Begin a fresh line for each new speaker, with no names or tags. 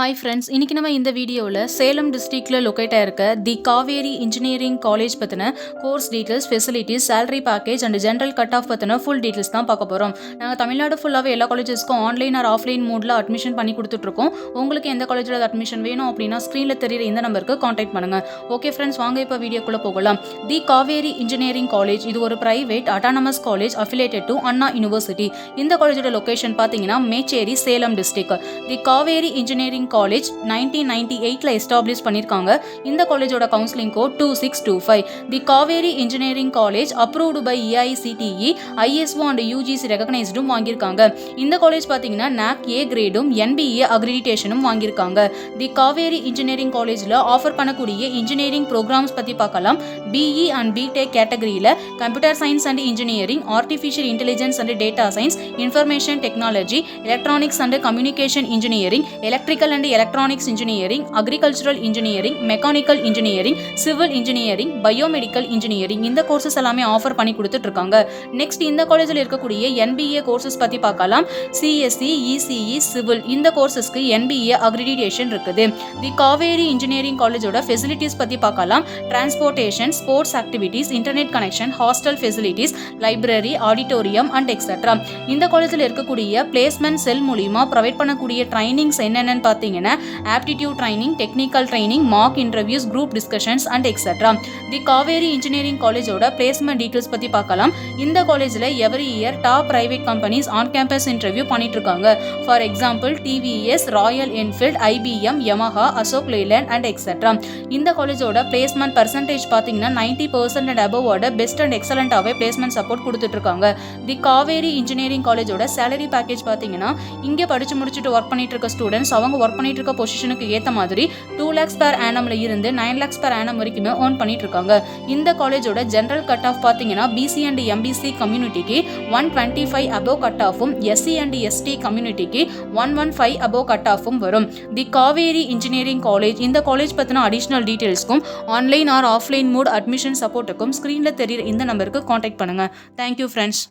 Hi friends, இன்றைக்கி நம்ம இந்த வீடியோவில் சேலம் டிஸ்ட்ரிக்டில் லொக்கேட் ஆகிருக்க தி காவேரி இன்ஜினியரிங் காலேஜ் பற்றின course details, facilities, salary package and general cut of பற்றின ஃபுல் டீட்டெயில்ஸ் தான் பார்க்க போகிறோம். நாங்கள் தமிழ்நாடு ஃபுல்லாகவே எல்லா காலேஜஸ்க்கும் ஆன்லைன் ஆர் ஆஃப்லைன் மோடில் அட்மிஷன் பண்ணி கொடுத்துட்ருக்கோம். உங்களுக்கு எந்த காலேஜில் அட்மிஷன் வேணும் அப்படின்னா ஸ்க்ரீனில் தெரியுற இந்த நம்பருக்கு காண்டாக்ட் பண்ணுங்கள். ஓகே ஃப்ரெண்ட்ஸ், வாங்க இப்போ வீடியோக்குள்ளே போகலாம். தி காவேரி இன்ஜினியரிங் காலேஜ் இது ஒரு private autonomous college affiliated to Anna university. இந்த காலேஜோட லொக்கேஷன் பார்த்தீங்கன்னா Mecheri, Salem district. The Kaveri engineering college 1998ல எஸ்டாப்ளிஷ் பண்ணிருக்காங்க. இந்த காலேஜோட counselling code 2625. The Kaveri engineering college approved by EICTE, ISO and UGC ரெகக்னைஸ்டும் வாங்கியிருக்காங்க. இந்த காலேஜ் பார்த்தீங்கன்னா NAC A கிரேடும் NBA அக்ரிடிடேஷனும் வாங்கியிருக்காங்க. தி காவேரி இன்ஜினியரிங் காலேஜில் ஆஃபர் பண்ணக்கூடிய இன்ஜினியரிங் ப்ரோக்ராம்ஸ் பற்றி பார்க்கலாம். BE அண்ட் BTech கேட்டகரியில் computer science and engineering, artificial intelligence and data science, information technology, electronics and communication engineering, electrical and electronics engineering, agricultural engineering, mechanical engineering, civil engineering, biomedical engineering இந்த courses எல்லாமே offer பண்ணி கொடுத்துட்டு இருக்காங்க. Next இந்த காலேஜில் இருக்கக்கூடிய NBA courses பற்றி பார்க்கலாம். CSE, ECE, சிவில் இந்த கோர்சஸ்க்கு NBA அக்ரிடிடேஷன் இருக்குது. தி காவேரி இன்ஜினியரிங் காலேஜோட ஃபெசிலிட்டிஸ் பற்றி பார்க்கலாம். Transportation, sports activities, internet connection, hostel facilities, library, auditorium and etcetera. இந்த காலேஜில் இருக்கக்கூடிய பிளேஸ்மெண்ட் செல் மூலிமா ப்ரொவைட் பண்ணக்கூடிய ட்ரைனிங்ஸ் என்னென்னு பார்த்தீங்கன்னா aptitude training, technical training, mock interviews, group discussions and etcetera. The Kaveri engineering காலேஜோட பிளேஸ்மெண்ட் டீட்டெயில்ஸ் பற்றி பார்க்கலாம். இந்த காலேஜில் every year top private companies on campus interview பண்ணிட்டு இருக்காங்க. For example TVS, Royal Enfield, IBM, Yamaha, Ashok Leyland and etcetera. இந்த காலேஜோட placement percentage பார்த்தீங்கன்னா 90% அண்ட் அபவோட பெஸ்ட் அண்ட் எக்ஸலண்டாகவே பிளேஸ்மெண்ட் சப்போர்ட் கொடுத்துட்டு இருக்காங்க. தி காவேரி இன்ஜினியரிங் காலேஜோட சேலரி பேக்கேஜ் பார்த்தீங்கன்னா இங்கே படிச்சு முடிச்சுட்டு ஒர்க் பண்ணிட்டு இருக்க ஸ்டூடெண்ட்ஸ் அவங்க ஒர்க் பண்ணிட்டு இருக்க பொசிஷனுக்கு ஏற்ற மாதிரி 2 lakhs per annumல இருந்து 9 lakhs per annum வரைக்குமே earn பண்ணிட்டு இருக்காங்க. இந்த காலேஜோட ஜென்ரல் கட் ஆஃப் பார்த்தீங்கன்னா BC அண்ட் MBC கம்யூனிட்டிக்கு 125 above கட் ஆஃபும், SC அண்ட் ST கம்யூனிட்டிக்கு 115 above கட் ஆஃபும் வரும். தி காவேரி இன்ஜினியரிங் காலேஜ் இந்த காலேஜ் பற்றின அடிஷனல் டீட்டெயில்ஸ்க்கும் online or offline mode admission சப்போர்ட்டுக்கும் ஸ்க்ரீனில் தெரியுற இந்த நம்பருக்கு காண்டாக்ட் பண்ணுங்க. Thank you friends.